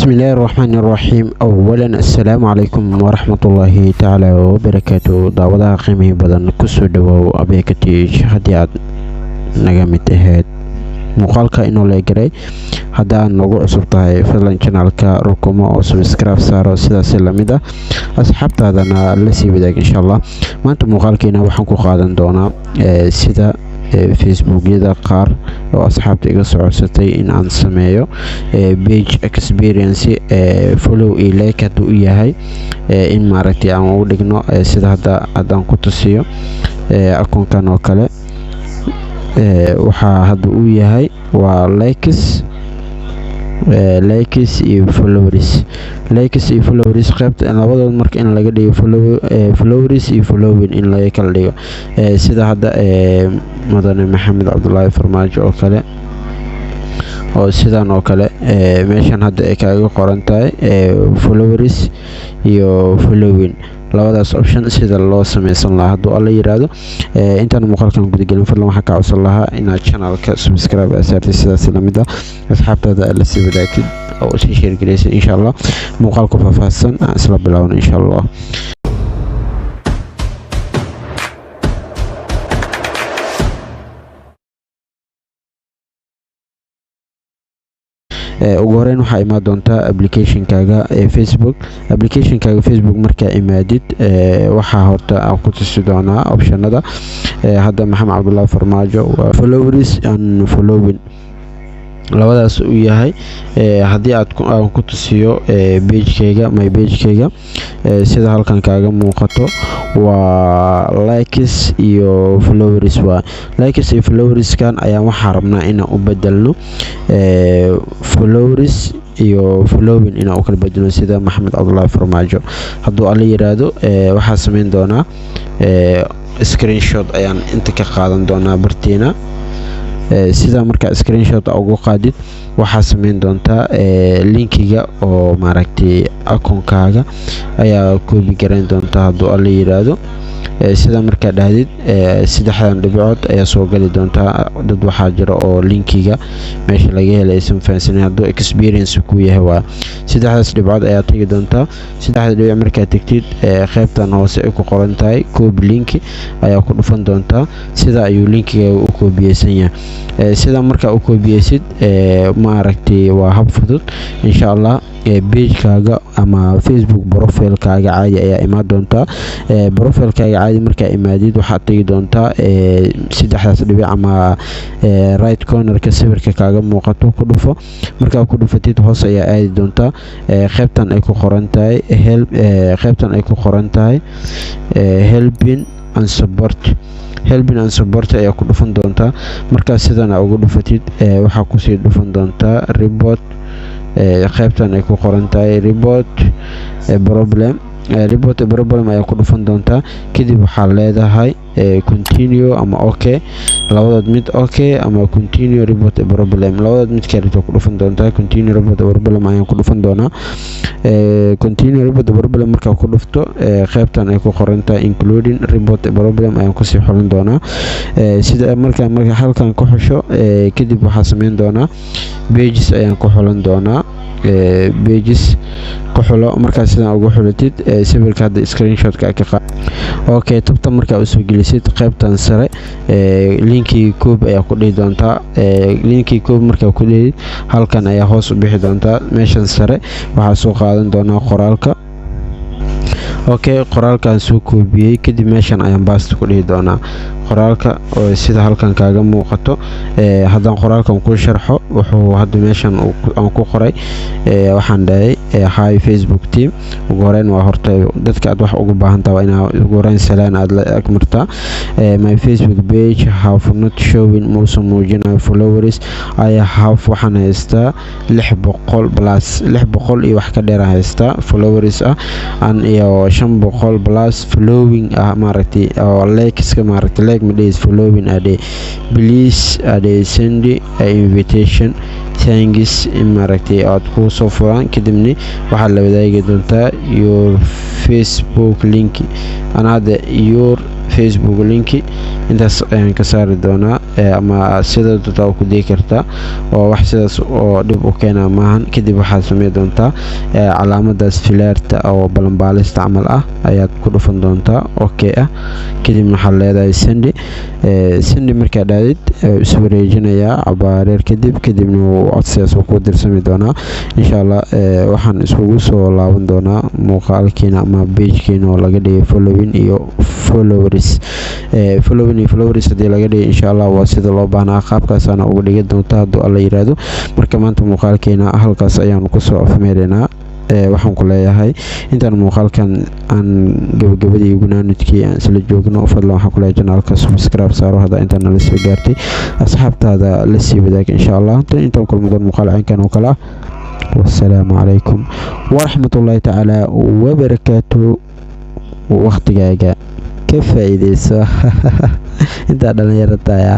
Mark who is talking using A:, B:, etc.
A: بسم الله الرحمن الرحيم أولا السلام عليكم ورحمة الله تعالى وبركاته دعوة قيمة بدن كسر دواو أبيكتي شهديات نجمت هاد muuqaalka inoo la garay haddaan nagu cusub tahay fadlan channelka rukumo oo subscribe saaro sidaas la mid ah asxaabtaadana la sii wadaag insha Allah maanta muuqaalkeena waxaan ku qaadan doonaa sida facebookyada qaar oo asxaabta iga socodsatay in aan sameeyo page experience follow iyo like haduu yahay in maaragtay aan u dhigno sida haddaan ku tusiyo akoonkan oo kale waxaa hadda uu yahay waa likes iyo followers qaybta labadood marka in laga dhigo followers iyo following in laga kala dhigo sida hadda mudane maxamed cabdullaahi farmaajo oo kale oo sidan oo kale meeshan hadda ay kaaga qoran tahay followers iyo following labadaas option sida loo sameeysan lahaa haduu alla yiraahdo intaan muuqaalkan guud galin fadlan waxaan ka codsan lahaa inaad channelka subscribe asaartid sidaas la mid ah asxaabtada la sii wadaagtid oo si share gareysay insha Allah muuqaalku faahfaahsan isla bilowna insha Allah ugu horeyn waxaa imaan doontaa applicationkaaga Facebook markaa imaadid waxaa horta aan ku tusi doonaa optionada hadda maxamed cabdullaahi farmaajo waa followers and following labadaas uu yahay haddii aan ku tusiyo my pagekayga sida halkan kaaga muuqato waa likes iyo followers waa likes iyo followers kan ayaan waxaa rabnaa inaan u bedelno followers iyo following inaan u kala bedelno sida maxamed cabdullaahi farmaajo hadduu alla yiraahdo waxaa sameyn doonaa screenshot ayaan inta ka qaadan doonaa bartiina sida marka screenshot ugu qaadid waxaa sameyn doontaa linkiga oo maaragtay akoonkaaga ayaa copy gareyn doontaa hadduu alla yiraahdo sida marka dhahdid saddexdan dhibcood ayaa soo gali doontaa dad waxaa jira oo linkiga meesha laga helay ism fahansan hadduu experience ku yahay waa saddexdaas dhibcood ayaa tagi doontaa saddexda dhibic markaa tagtid qaybtan hoose ay ku qoran tahay copy link ayaa ku dhufan doontaa sida ayuu linkiga u koobiyeysan yahay sida marka u koobiyeysid maaragtay waa hab fudud insha Allah pagekaaga ama Facebook profilekaaga caadi ayaa imaan doontaa profilekaaga caadi markaa imaadid waxaad tagi doontaa saddexdaas dhibic ama right cornerka sawirka kaaga muuqato ku dhufo markaa ku dhufatid hoos ayaa aadi doontaa qaybtan ay ku qoran tahay helping and support ayaa ku dhufan doontaa markaa sidana ugu dhufatid waxaa kusii dhufan doontaa report qaybtan ay ku qoran tahay report problem ayaa ku dhufan doontaa kadib waxaa leedahay continue ama okay labadood mid okay ama continue report problem labadood mid kale ku dhufan doontaa continue report problem ayaan ku dhufan doonaa continue report problem marka ku dhufto qaybtan ay ku qoran tahay including report problem ayaan ku sii xulan doonaa sida marka halkan ku xusho kadib waxaa sameyn doonaa pages ayaan ku xulan doonaa pages ku xulo marka sidaan ugu xulatid sawirka hadda screenshot ka qaad okay tabta marka u soo gelisid qaybtan sare linki copy ayaa ku dhihi doontaa linki copy marka ku dhigid halkan ayaa hoos u bixi doontaa meeshan sare waxaa soo qaadan doonaa qoraalka okay qoraalkan soo koobiyay kadib meeshan ayaan paste ku dhihi doonaa qoraalka oo sida halkan kaaga muuqato haddaan qoraalkan ku sharxo wuxuu hadda meeshan aan ku qoray waxaan dhahay hi Facebook team ugu horeyn waa horta dadka aad wax ugu baahan tahay inaad ugu horeyn salaan aad la agmartaa my Facebook page have not showing muujinaya followers I have waxaan haystaa 600 iyo wax ka dheer haystaa followers ah iyo 500 plus following maaragtay oo likes ka maaragtay like following please send a invitation thanks maaragtay aad ku soo furaan kadibna waxaa la wadaagi doontaa your Facebook link another your Facebook linki intaas ayaan ka saari doonaa ama sida dadka ku dii kartaa oo wax sidaas oo dib u keena maahan kadib waxaad sameyn doontaa calaamadaas filaarta oo balanbaalista camal ah ayaad ku dhufan doontaa okay ah kadib waxaad leedahay send markaa dhaadid isu wareejinayaa cabaareer kadibna uu codsigaas ku dirsami doonaa insha Allah waxaan iskugu soo laaban doonaa muuqaalkiina ama page-kiina oo laga dhigay following iyo followers hadii laga dhigay insha Allah waa sida loo baahnaa qaabkaasana ugu dhigi doontaa hadduu alla yiraahdo marka maanta muuqaalkiina halkaas ayaan ku soo afmeereynaa waxaan ku leeyahay intaan muuqaalkan aan gabagabadii gunaanadkii aan isla joogno fadlan waxaan ku leeyahay channelka subscribe saaro hada intaan la soo gaartay asxaabtaada la sii wadaag insha Allah intaan kulmo muuqaal caynkan oo kala والسلام عليكم ورحمة الله تعالى وبركاته وقتك كفاية انت على يرتايا